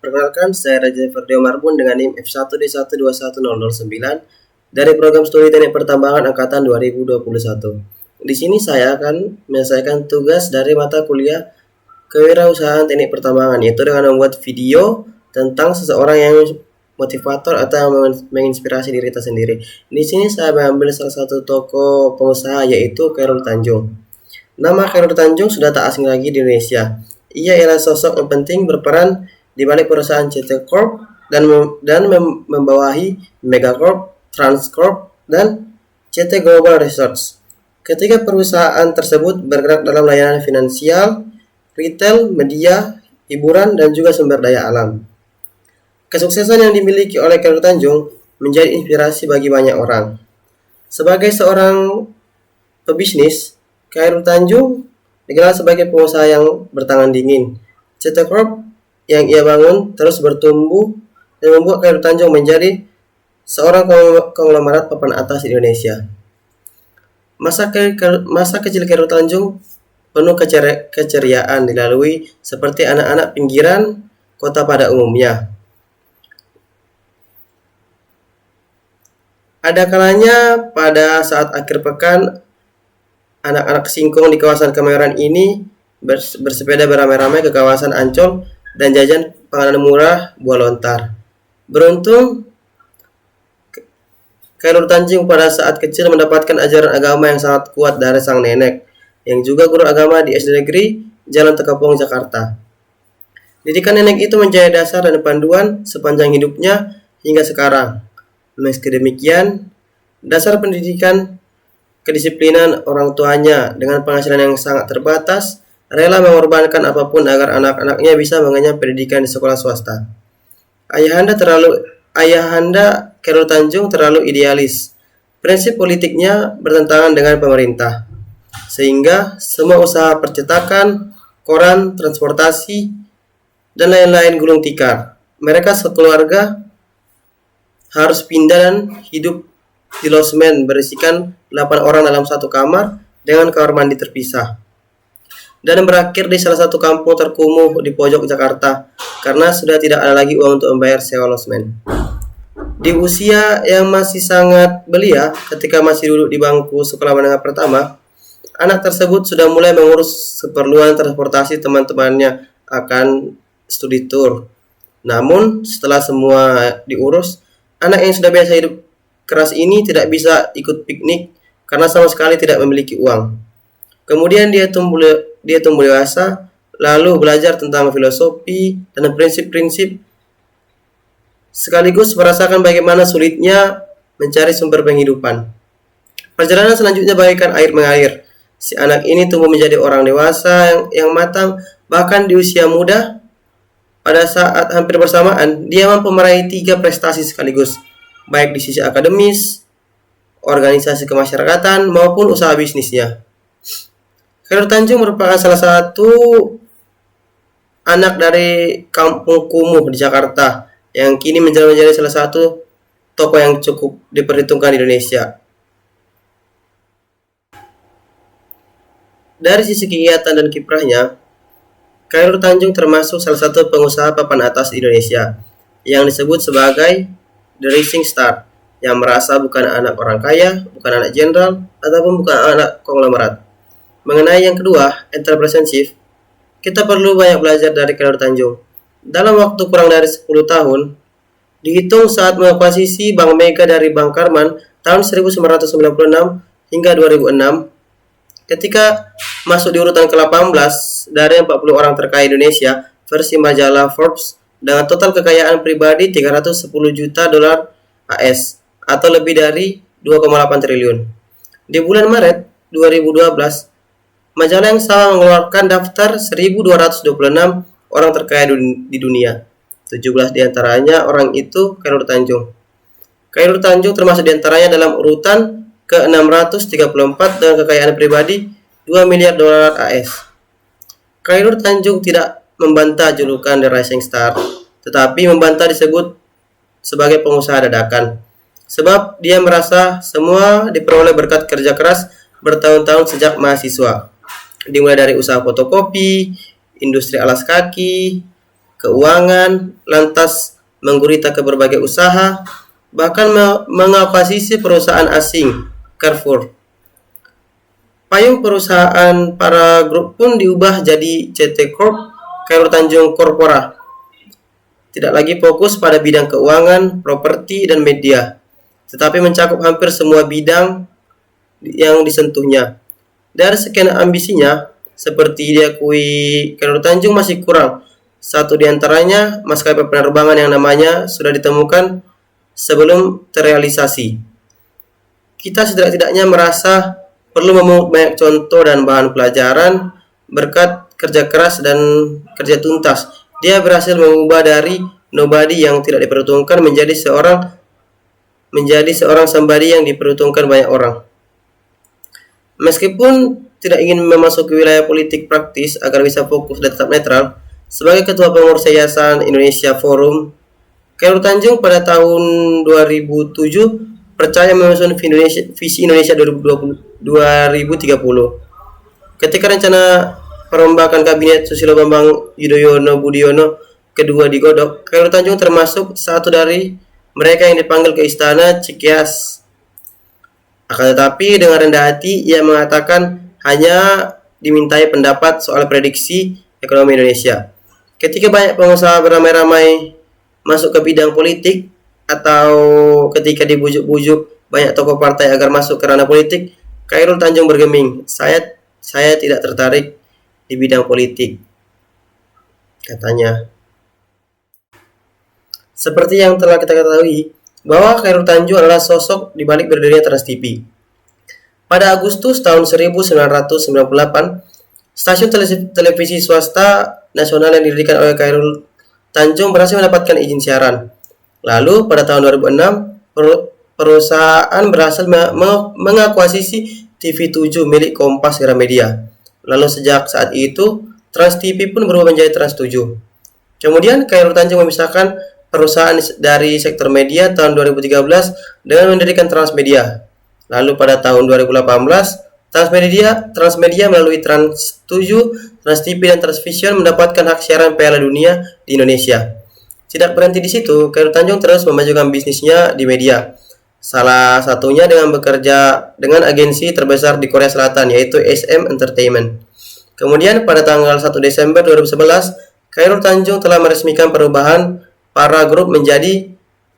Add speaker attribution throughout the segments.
Speaker 1: Perkenalkan, saya Raja Ferdio Marbun dengan NIM F1D1211009 dari Program Studi Teknik Pertambangan Angkatan 2021. Di sini saya akan menyelesaikan tugas dari mata kuliah Kewirausahaan Teknik Pertambangan, yaitu dengan membuat video tentang seseorang yang motivator atau menginspirasi diri kita sendiri. Di sini saya mengambil salah satu tokoh pengusaha, yaitu Khairul Tanjung. Nama Khairul Tanjung sudah tak asing lagi di Indonesia. Ia ialah sosok yang penting berperan di balik perusahaan CT Corp dan membawahi Megacorp, Transcorp, dan CT Global Resorts. Ketiga perusahaan tersebut bergerak dalam layanan finansial, retail, media, hiburan, dan juga sumber daya alam. Kesuksesan yang dimiliki oleh Khairul Tanjung menjadi inspirasi bagi banyak orang. Sebagai seorang pebisnis, Khairul Tanjung dikenal sebagai pengusaha yang bertangan dingin. CT Corp yang ia bangun terus bertumbuh dan membuat Khairul Tanjung menjadi seorang konglomerat papan atas di Indonesia. Masa kecil Khairul Tanjung penuh keceriaan dilalui seperti anak-anak pinggiran kota pada umumnya. Ada kalanya pada saat akhir pekan, anak-anak singkong di kawasan Kemayoran ini bersepeda beramai-ramai ke kawasan Ancol dan jajan panganan murah buah lontar. Beruntung, Khairul Tanjung pada saat kecil mendapatkan ajaran agama yang sangat kuat dari sang nenek, yang juga guru agama di SD Negeri Jalan Tekapong, Jakarta. Didikan nenek itu menjadi dasar dan panduan sepanjang hidupnya hingga sekarang. Meski demikian, dasar pendidikan kedisiplinan orang tuanya dengan penghasilan yang sangat terbatas rela mengorbankan apapun agar anak-anaknya bisa mengenyam pendidikan di sekolah swasta. Ayahanda Khairul Tanjung terlalu idealis. Prinsip politiknya bertentangan dengan pemerintah, sehingga semua usaha percetakan, koran, transportasi, dan lain-lain gulung tikar. Mereka sekeluarga harus pindah dan hidup di losmen berisikan 8 orang dalam satu kamar dengan kamar mandi terpisah, dan berakhir di salah satu kampung terkumuh di pojok Jakarta karena sudah tidak ada lagi uang untuk membayar sewa losmen. Di usia yang masih sangat belia, ketika masih duduk di bangku sekolah menengah pertama, anak tersebut sudah mulai mengurus keperluan transportasi teman-temannya akan studi tour. Namun setelah semua diurus, anak yang sudah biasa hidup keras ini tidak bisa ikut piknik karena sama sekali tidak memiliki uang. Kemudian dia tumbuh dewasa, lalu belajar tentang filosofi dan prinsip-prinsip, sekaligus merasakan bagaimana sulitnya mencari sumber penghidupan. Perjalanan selanjutnya bagaikan air mengalir. Si anak ini tumbuh menjadi orang dewasa yang matang, bahkan di usia muda. Pada saat hampir bersamaan, dia mampu meraih 3 prestasi sekaligus, baik di sisi akademis, organisasi kemasyarakatan, maupun usaha bisnisnya. Khairul Tanjung merupakan salah satu anak dari kampung kumuh di Jakarta yang kini menjadi salah satu tokoh yang cukup diperhitungkan di Indonesia. Dari sisi kegiatan dan kiprahnya, Khairul Tanjung termasuk salah satu pengusaha papan atas di Indonesia yang disebut sebagai The Rising Star, yang merasa bukan anak orang kaya, bukan anak jenderal, ataupun bukan anak konglomerat. Mengenai yang kedua, entrepreneurship, kita perlu banyak belajar dari Khairul Tanjung. Dalam waktu kurang dari 10 tahun, dihitung saat mengakuisisi Bank Mega dari Bank Karman tahun 1996 hingga 2006, ketika masuk di urutan ke-18 dari 40 orang terkaya Indonesia versi majalah Forbes dengan total kekayaan pribadi 310 juta dolar AS atau lebih dari 2,8 triliun. Di bulan Maret 2012, majalah yang sama mengeluarkan daftar 1.226 orang terkaya di dunia. 17 diantaranya orang itu Khairul Tanjung. Khairul Tanjung termasuk diantaranya dalam urutan ke-634 dengan kekayaan pribadi 2 miliar dolar AS. Khairul Tanjung tidak membantah julukan The Rising Star, tetapi membantah disebut sebagai pengusaha dadakan. Sebab dia merasa semua diperoleh berkat kerja keras bertahun-tahun sejak mahasiswa. Dimulai dari usaha fotokopi, industri alas kaki, keuangan, lantas menggurita ke berbagai usaha, bahkan mengakuisisi perusahaan asing, Carrefour. Payung perusahaan para grup pun diubah jadi CT Corp, Khairul Tanjung Corpora. Tidak lagi fokus pada bidang keuangan, properti, dan media, tetapi mencakup hampir semua bidang yang disentuhnya. Dari sekian ambisinya, seperti diakui Khairul Tanjung masih kurang. Satu di antaranya, maskapai penerbangan yang namanya sudah ditemukan sebelum terrealisasi. Kita setidak-tidaknya merasa perlu memungut banyak contoh dan bahan pelajaran. Berkat kerja keras dan kerja tuntas, dia berhasil mengubah dari nobody yang tidak diperhitungkan menjadi seorang somebody yang diperhitungkan banyak orang. Meskipun tidak ingin memasuki wilayah politik praktis agar bisa fokus dan tetap netral, sebagai Ketua Pengurus Yayasan Indonesia Forum, Khairul Tanjung pada tahun 2007 percaya menyusun visi Indonesia 2030. Ketika rencana perombakan kabinet Susilo Bambang Yudhoyono Budiono kedua digodok, Khairul Tanjung termasuk satu dari mereka yang dipanggil ke Istana Cikeas. Akan tetapi dengan rendah hati ia mengatakan hanya dimintai pendapat soal prediksi ekonomi Indonesia. Ketika banyak pengusaha beramai-ramai masuk ke bidang politik, atau ketika dibujuk-bujuk banyak tokoh partai agar masuk ke ranah politik, Khairul Tanjung bergeming, saya tidak tertarik di bidang politik, katanya. Seperti yang telah kita ketahui, bahwa Khairul Tanjung adalah sosok di balik berdirinya Trans TV. Pada Agustus tahun 1998, stasiun televisi swasta nasional yang didirikan oleh Khairul Tanjung berhasil mendapatkan izin siaran. Lalu pada tahun 2006, perusahaan berhasil mengakuisisi TV7 milik Kompas Gramedia. Lalu sejak saat itu, Trans TV pun berubah menjadi Trans 7. Kemudian Khairul Tanjung memisahkan perusahaan dari sektor media tahun 2013 dengan mendirikan Transmedia. Lalu pada tahun 2018, Transmedia melalui Trans 7, Trans TV, dan Transvision mendapatkan hak siaran Piala Dunia di Indonesia. Tidak berhenti di situ, Khairul Tanjung terus memajukan bisnisnya di media. Salah satunya dengan bekerja dengan agensi terbesar di Korea Selatan, yaitu SM Entertainment. Kemudian pada tanggal 1 Desember 2011, Khairul Tanjung telah meresmikan perubahan para grup menjadi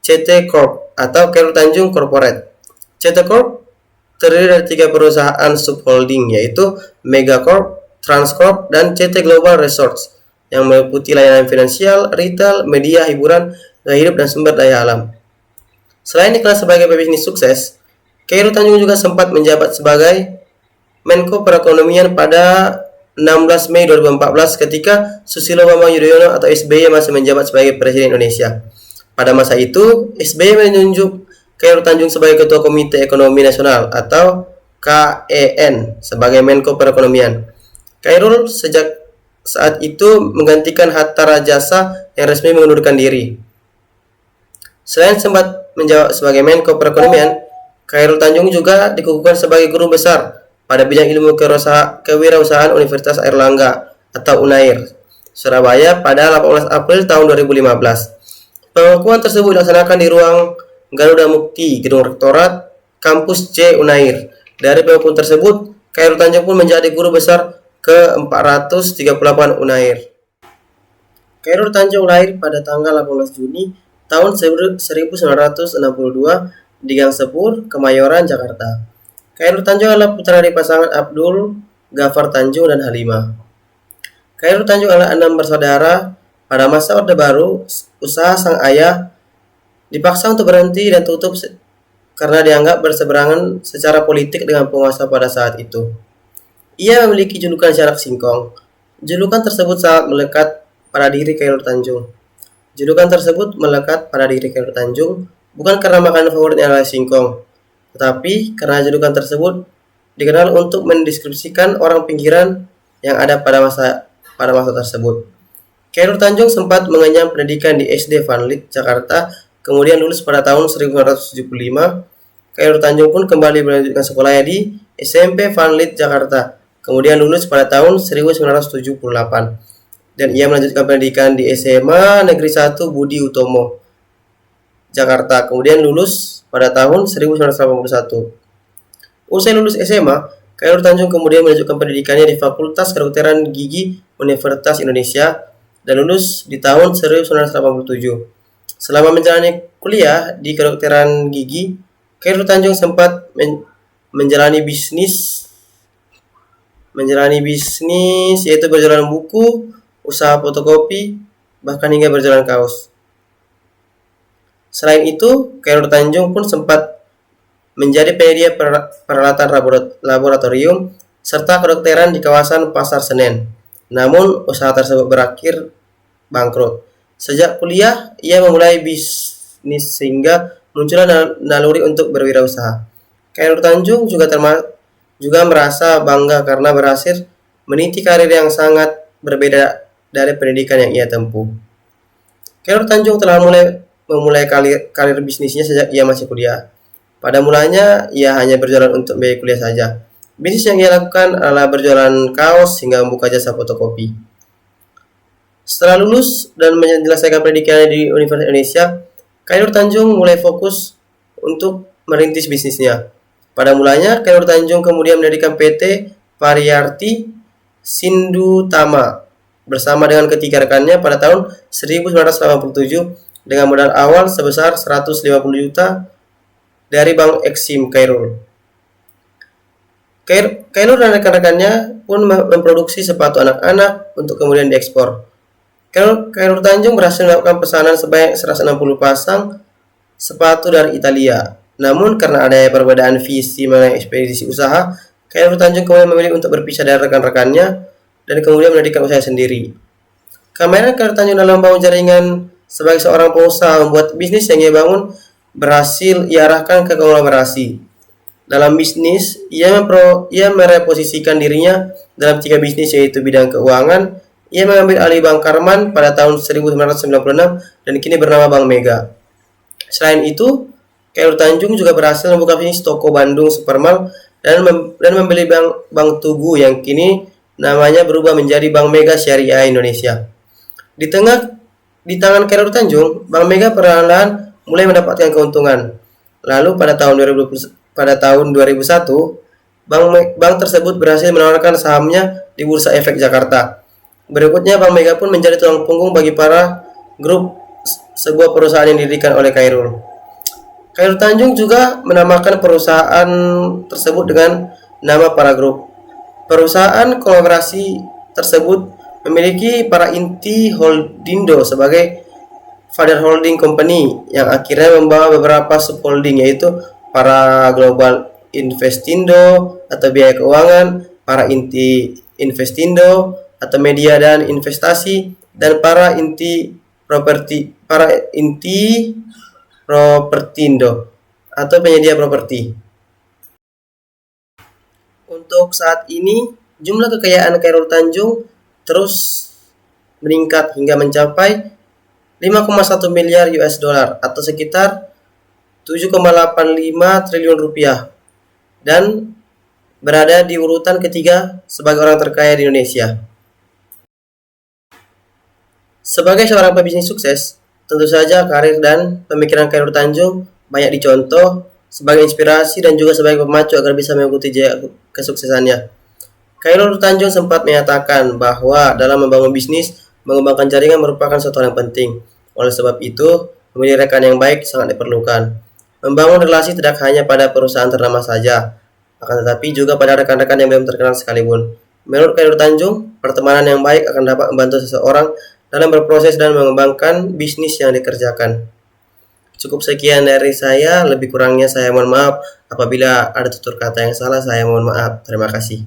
Speaker 1: CT Corp atau Khairul Tanjung Corporate. CT Corp terdiri dari 3 perusahaan subholding, yaitu Megacorp, Transcorp, dan CT Global Resorts, yang meliputi layanan finansial, retail, media, hiburan, gaya hidup, dan sumber daya alam. Selain dikenal sebagai pebisnis sukses, Khairul Tanjung juga sempat menjabat sebagai Menko Perekonomian pada 16 Mei 2014 ketika Susilo Bambang Yudhoyono atau SBY masih menjabat sebagai Presiden Indonesia. Pada masa itu, SBY menunjuk Khairul Tanjung sebagai Ketua Komite Ekonomi Nasional atau KEN sebagai Menko Perekonomian. Khairul sejak saat itu menggantikan Hatta Rajasa yang resmi mengundurkan diri. Selain sempat menjabat sebagai Menko Perekonomian, Khairul Tanjung juga dikukuhkan sebagai guru besar pada bidang ilmu kewirausahaan Universitas Airlangga atau UNAIR, Surabaya pada 18 April tahun 2015. Pengukuhan tersebut dilaksanakan di ruang Garuda Mukti, Gedung Rektorat, Kampus C UNAIR. Dari pengukuhan tersebut, Khairul Tanjung pun menjadi guru besar ke-438 UNAIR. Khairul Tanjung lahir pada tanggal 18 Juni tahun 1962 di Gang Sepur, Kemayoran, Jakarta. Khairul Tanjung adalah putra dari pasangan Abdul Ghaffar Tanjung dan Halimah. Khairul Tanjung adalah 6 bersaudara. Pada masa Orde Baru, usaha sang ayah dipaksa untuk berhenti dan tutup karena dianggap berseberangan secara politik dengan penguasa pada saat itu. Ia memiliki julukan Syarak Singkong. Julukan tersebut sangat melekat pada diri Khairul Tanjung. Bukan karena makanan favoritnya adalah singkong, tetapi karena julukan tersebut dikenal untuk mendeskripsikan orang pinggiran yang ada pada masa tersebut. Khairul Tanjung sempat mengenyam pendidikan di SD Vanlit, Jakarta, kemudian lulus pada tahun 1975. Khairul Tanjung pun kembali melanjutkan sekolahnya di SMP Vanlit, Jakarta, kemudian lulus pada tahun 1978. dan ia melanjutkan pendidikan di SMA Negeri 1 Budi Utomo, Jakarta. Kemudian lulus pada tahun 1981. Usai lulus SMA, Khairul Tanjung kemudian melanjutkan pendidikannya di Fakultas Kedokteran Gigi Universitas Indonesia dan lulus di tahun 1987. Selama menjalani kuliah di kedokteran gigi, Khairul Tanjung sempat menjalani bisnis yaitu berjualan buku, usaha fotokopi, bahkan hingga berjualan kaos. Selain itu, Khairul Tanjung pun sempat menjadi penyedia peralatan laboratorium serta kedokteran di kawasan Pasar Senen. Namun, usaha tersebut berakhir bangkrut. Sejak kuliah, ia memulai bisnis sehingga muncullah naluri untuk berwirausaha. Khairul Tanjung juga merasa bangga karena berhasil meniti karir yang sangat berbeda dari pendidikan yang ia tempuh. Khairul Tanjung telah memulai karir bisnisnya sejak ia masih kuliah. Pada mulanya, ia hanya berjualan untuk biaya kuliah saja. Bisnis yang ia lakukan adalah berjualan kaos hingga membuka jasa fotokopi. Setelah lulus dan menyelesaikan pendidikannya di Universitas Indonesia, Khairul Tanjung mulai fokus untuk merintis bisnisnya. Pada mulanya, Khairul Tanjung kemudian mendirikan PT Pariyarti Sindutama bersama dengan ketiga rekannya pada tahun 1987 dengan modal awal sebesar 150 juta dari Bank Exim Khairul. Khairul dan rekan-rekannya pun memproduksi sepatu anak-anak untuk kemudian diekspor. Khairul Tanjung berhasil melakukan pesanan sebanyak 160 pasang sepatu dari Italia. Namun karena adanya perbedaan visi mengenai ekspedisi usaha, Khairul Tanjung kemudian memilih untuk berpisah dari rekan-rekannya dan kemudian mendirikan usaha sendiri. Kemahiran Khairul Tanjung dalam membangun jaringan sebagai seorang pengusaha membuat bisnis yang ia bangun berhasil ia arahkan ke kolaborasi. Dalam bisnis, ia mereposisikan dirinya dalam 3 bisnis yaitu bidang keuangan. Ia mengambil alih Bank Karman pada tahun 1996 dan kini bernama Bank Mega. Selain itu, Khairul Tanjung juga berhasil membuka bisnis toko Bandung Supermall dan membeli Bank Tugu yang kini namanya berubah menjadi Bank Mega Syariah Indonesia. Di tangan Khairul Tanjung, Bank Mega perlahan-lahan mulai mendapatkan keuntungan. Lalu pada tahun 2001, bank tersebut berhasil menawarkan sahamnya di Bursa Efek Jakarta. Berikutnya, Bank Mega pun menjadi tulang punggung bagi para grup sebuah perusahaan yang didirikan oleh Khairul. Khairul Tanjung juga menamakan perusahaan tersebut dengan nama para grup. Perusahaan kolaborasi tersebut memiliki para inti Holdindo sebagai father holding company yang akhirnya membawa beberapa subholding yaitu para Global Investindo atau biaya keuangan, para inti Investindo atau media dan investasi, dan para inti Propertindo atau penyedia properti. Untuk saat ini, jumlah kekayaan Khairul Tanjung terus meningkat hingga mencapai 5,1 miliar US dollar atau sekitar 7,85 triliun rupiah dan berada di urutan ketiga sebagai orang terkaya di Indonesia. Sebagai seorang pebisnis sukses, tentu saja karir dan pemikiran Khairul Tanjung banyak dicontoh sebagai inspirasi dan juga sebagai pemacu agar bisa mengikuti jejak kesuksesannya. Khairul Tanjung sempat menyatakan bahwa dalam membangun bisnis, mengembangkan jaringan merupakan suatu hal yang penting. Oleh sebab itu, memilih rekan yang baik sangat diperlukan. Membangun relasi tidak hanya pada perusahaan ternama saja, akan tetapi juga pada rekan-rekan yang belum terkenal sekalipun. Menurut Khairul Tanjung, pertemanan yang baik akan dapat membantu seseorang dalam berproses dan mengembangkan bisnis yang dikerjakan. Cukup sekian dari saya, lebih kurangnya saya mohon maaf. Apabila ada tutur kata yang salah, saya mohon maaf. Terima kasih.